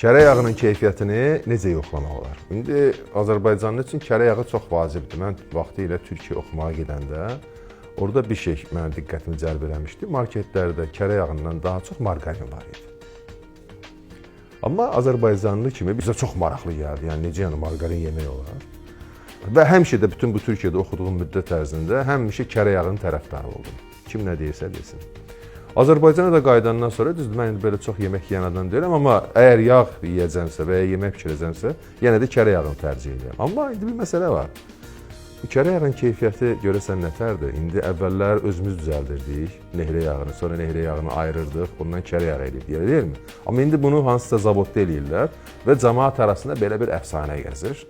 Kərə yağının keyfiyyətini necə yoxlamaq olar? İndi Azərbaycanlı üçün kərə yağı çox vacibdir. Mən vaxtilə Türkiyə oxumağa gedəndə orada bir şey mənim diqqətimi cəlb eləmişdi. Marketlərdə kərə yağından daha çox margarin var idi. Amma Azərbaycanlı kimi bizə çox maraqlı gəldi. Yəni necə yəni margarin yemək olar? Və həmişə də bütün bu Türkiyədə oxuduğum müddət ərzində həmişə kərə yağının tərəfdarı oldum. Kim nə deyirsə desin. Azərbaycana da qayıdandan sonra düzdür, mən indi belə çox yemək yeyən adam deyiləm, amma əgər yağ yeyəcəmsə və ya yemək pişirəcəmsə, yenə də kərə yağını tercih edirəm. Amma indi bir məsələ var. Bu kərə yağının keyfiyyəti görəsən nətərdir? İndi əvvəllər özümüz düzəldirdik nehrə yağını, sonra nehrə yağını ayırırdıq, ondan kərə yağı edirdik, deyilmi? Amma indi bunu hansısa zavodda eləyirlər və cəmaət arasında belə bir əfsanə gəzir.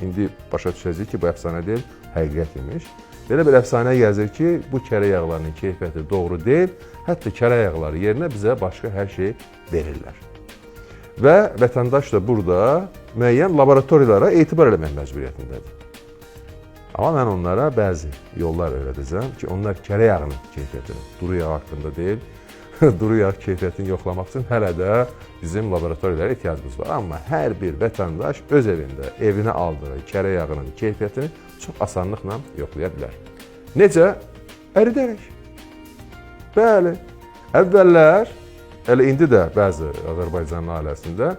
İndi başa düşəcəyik ki, bu əfsanə deyil, həqiqət imiş. Belə bir əfsanə gəzir ki, bu kərə yağlarının keyfiyyəti doğru deyil, hətta kərə yağları yerinə bizə başqa hər şey verirlər. Və vətəndaş da burada müəyyən laboratoriyalara etibar eləmək məcburiyyətindədir. Amma mən onlara bəzi yollar öyrədəcəm ki, onlar kərə yağının keyfiyyətini, duru yağ haqqında deyil, duru yağ keyfiyyətini yoxlamaq üçün hələ də bizim laboratoriyalara ehtiyacımız var. Amma hər bir vətəndaş öz evində, evinə aldığı kərə yağının keyfiyyətini çox asanlıqla yoxlaya bilər. Necə? Əridərək. Bəli. Əvvəllər, elə indi də bəzi Azərbaycanlı ailəsində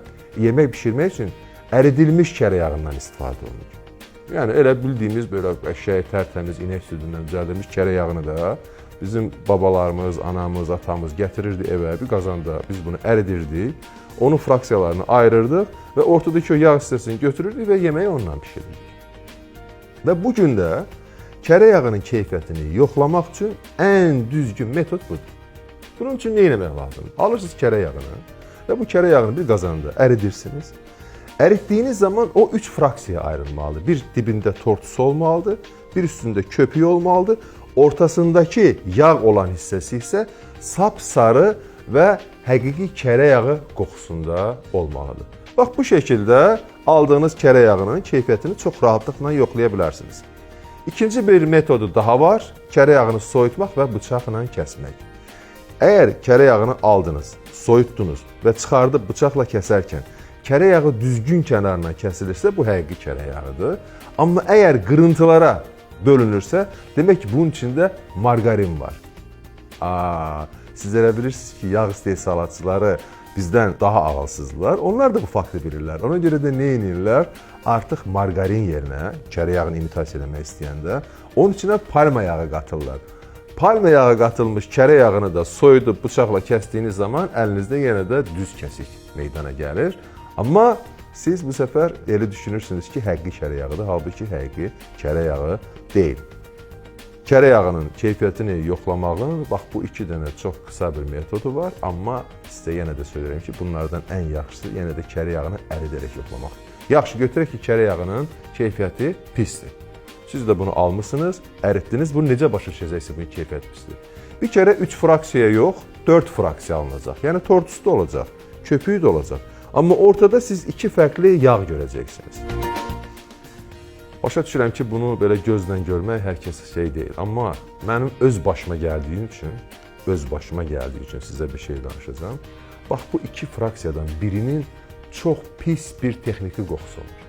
yemək pişirmək üçün əridilmiş kərə yağından istifadə olunur. Yəni elə bildiyimiz belə qəşəng, tərtəmiz inək südündən düzəldilmiş kərə yağını da bizim babalarımız, anamız, atamız gətirirdi evə bir qazanda. Biz bunu əridirdik, onun fraksiyalarını ayırırdıq və ortadakı o yağ hissəsini götürürdük və yeməyi ondan pişirirdik. Və bu gün də kərə yağının keyfiyyətini yoxlamaq üçün ən düzgün metod budur. Bunun üçün nə etmək lazımdır? Alırsınız kərə yağını və bu kərə yağını bir qazanda əridirsiniz. Əritdiyiniz zaman o 3 fraksiyaya ayrılmalıdır. Bir dibində tortusu olmalıdır, bir üstündə köpüyü olmalıdır. Ortasındakı yağ olan hissəsi isə sapsarı və həqiqi kərə yağı qoxusunda olmalıdır. Bax, bu şəkildə aldığınız kərə yağının keyfiyyətini çox rahatlıqla yoxlaya bilərsiniz. İkinci bir metodu daha var, kərə yağını soyutmaq və bıçaqla kəsmək. Əgər kərə yağını aldınız, soyutdunuz və çıxardıb bıçaqla kəsərkən kərə yağı düzgün kənarına kəsilirsə, bu həqiqi kərə yağıdır. Amma əgər qırıntılara bölünürsə, demək ki, bunun içində margarin var. Siz elə bilirsiniz ki, yağ istehsalatçıları bizdən daha ağılsızdılar. Onlar da bu faktı bilirlər. Ona görə də nə edirlər? Artıq margarin yerinə, kərə yağını imitasiya eləmək istəyəndə, onun içinə palma yağı qatırlar. Palma yağı qatılmış kərə yağını da soyudub bıçaqla kəsdiyiniz zaman əlinizdə yenə də düz kəsik meydana gəlir. Amma siz bu səfər elə düşünürsünüz ki, həqiqi kərə yağıdır, halbuki həqiqi kərə yağı deyil. Kərə yağının keyfiyyətini yoxlamağın, bax bu 2 dənə çox qısa bir metodu var, amma sizə yenə də söyləyirəm ki, bunlardan ən yaxşısı yenə də kərə yağını əridərək yoxlamaq. Yaxşı, götürək ki, kərə yağının keyfiyyəti pisdir. Siz də bunu almışsınız, əritdiniz, bunu necə başa düşəcəksiniz, bunun keyfiyyəti pisdir? Bir kərə 3 fraksiya yox, 4 fraksiya alınacaq. Yəni tortusu da olacaq, köpüyü də olacaq. Amma ortada siz 2 fərqli yağ görəcəksiniz. Başa düşürəm ki, bunu belə gözlə görmək hər kəsə şey deyil. Amma mənim öz başıma gəldiyi üçün sizə bir şey danışacağım. Bax, bu 2 fraksiyadan birinin çox pis bir texniki qoxusu olur.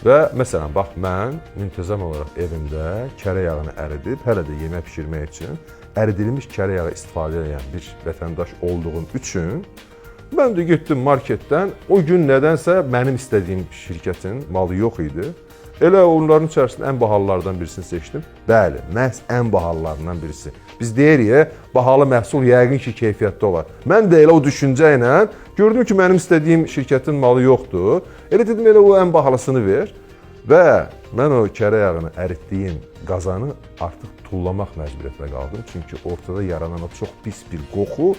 Və məsələn, bax, mən müntəzəm olaraq evimdə kərə yağını əridib, hələ də yemək pişirmək üçün əridilmiş kərə yağı istifadə edən bir vətəndaş olduğum üçün mən də getdim marketdən, o gün nədənsə mənim istədiyim şirkətin malı yox idi. Elə onların içərisində ən bahalılardan birisini seçdim. Bəli, məhz ən bahalılarından birisi. Biz deyirik, bahalı məhsul yəqin ki, keyfiyyətli olar. Mən də elə o düşüncə ilə gördüm ki, mənim istədiyim şirkətin malı yoxdur. Elə dedim, elə o ən bahalısını ver. Və mən o kərə yağını əritdiyim qazanı artıq tullamaq məcburiyyətində qaldım. Çünki ortada yaranan o çox pis bir qoxu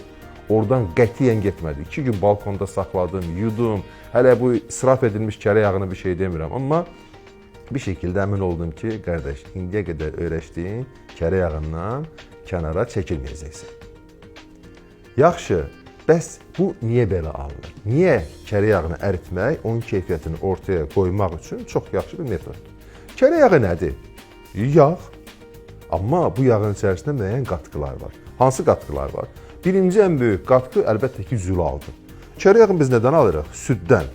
oradan qətiyyən getmədi. 2 gün balkonda saxladım, yudum. Hələ bu israf edilmiş kərə yağını bir şey demirəm. Amma bir şəkildə əmin oldum ki, qardaş, indiyə qədər öyrəşdiyin kərə yağından kənara çəkilməyəcəksən. Yaxşı, bəs bu niyə belə alınır? Niyə kərə yağını əritmək, onun keyfiyyətini ortaya qoymaq üçün çox yaxşı bir metoddur? Kərə yağı nədir? Yağ. Amma bu yağın içərisində müəyyən qatqılar var. Hansı qatqılar var? Birinci ən böyük qatqı əlbəttə ki, zülaldır. Kərə yağını biz nədən alırıq? Süddən.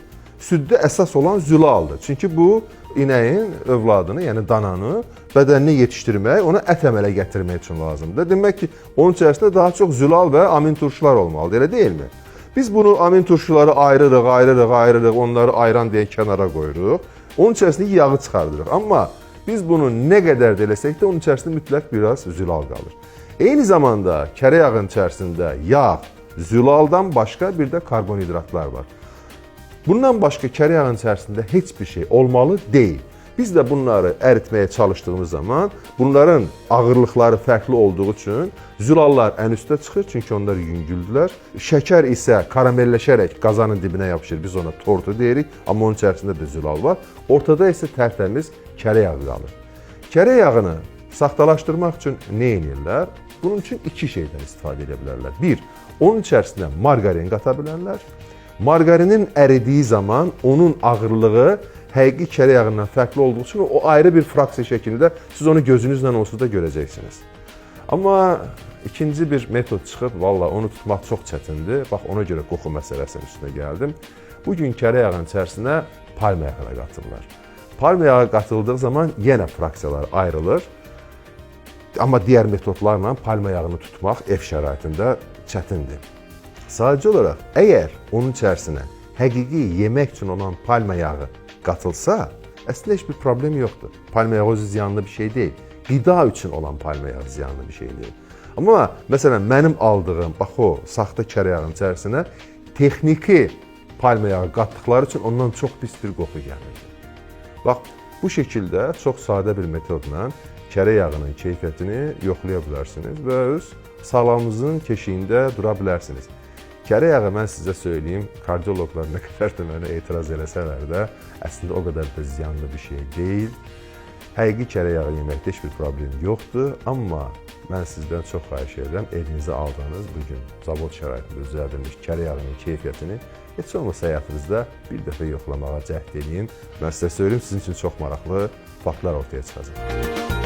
Süddə əsas olan zülaldır. Çünki bu inəyin övladını, yəni dananı bədəninə yetişdirmək, ona ət əmələ gətirmək üçün lazımdır. Demək ki, onun içərisində daha çox zülal və amin turşular olmalıdır, elə deyilmi? Biz bunu amin turşuları ayırırıq, onları ayran deyə kənara qoyuruq. Onun içərisində yağı çıxardırıq. Amma biz bunu nə qədər də eləsək də onun içərisində mütləq biraz zülal qalır. Eyni zamanda kərə yağının içərisində yağ, zülaldan başqa bir də karbonhidratlar var. Bundan başqa kərə yağının içərisində heç bir şey olmalı deyil. Biz də bunları əritməyə çalışdığımız zaman bunların ağırlıqları fərqli olduğu üçün zülallar ən üstə çıxır, çünki onlar yüngüldülər. Şəkər isə karamelləşərək qazanın dibinə yapışır, biz ona tortu deyirik, amma onun içərisində də zülal var. Ortada isə tərtəmiz kərə yağı qalır. Kərə yağını saxtalaşdırmaq üçün nə edirlər? Bunun üçün iki şeydən istifadə edə bilərlər. Bir, onun içərisinə margarin qata bilərlər. Margarinin əridiyi zaman onun ağırlığı həqiqi kərə yağından fərqli olduğu üçün o ayrı bir fraksiya şəklində siz onu gözünüzlə onsuz da görəcəksiniz. Amma ikinci bir metod çıxıb, valla onu tutmaq çox çətindir. Bax, ona görə qoxu məsələsinin üstünə gəldim. Bugün kərə yağının içərisinə palma yağı qatırlar. Palma yağı qatıldığı zaman yenə fraksiyalar ayrılır. Amma digər metodlarla palma yağını tutmaq ev şəraitində çətindir. Sadəcə olaraq, əgər onun içərisinə həqiqi yemək üçün olan palma yağı qatılsa, əslində heç bir problem yoxdur. Palma yağı özü ziyanlı bir şey deyil. Qida üçün olan palma yağı ziyanlı bir şey deyil. Amma məsələn, mənim aldığım, bax o, saxta kərə yağının içərisinə texniki palma yağı qatdıqları üçün ondan çox pis bir qoxu gəlirdi. Bax, bu şəkildə çox sadə bir metodla kərə yağının keyfiyyətini yoxlaya bilərsiniz və öz sağlamlığınızın keşiyində dura bilərsiniz. Kərə yağı mən sizə söyləyim, kardioloqlar nə qədər də mənə etiraz eləsələr də, əslində o qədər də ziyanlı bir şey deyil. Həqiqi kərə yağı yeməkdə heç bir problem yoxdur, amma mən sizdən çox xahiş edirəm, evinizə aldığınız bugün zavod şəraitində düzəldilmiş kərə yağının keyfiyyətini heç olmasa həyatınızda bir dəfə yoxlamağa cəhd edin. Mən sizə söyləyim, sizin üçün çox maraqlı faktlar ortaya çıxacaq.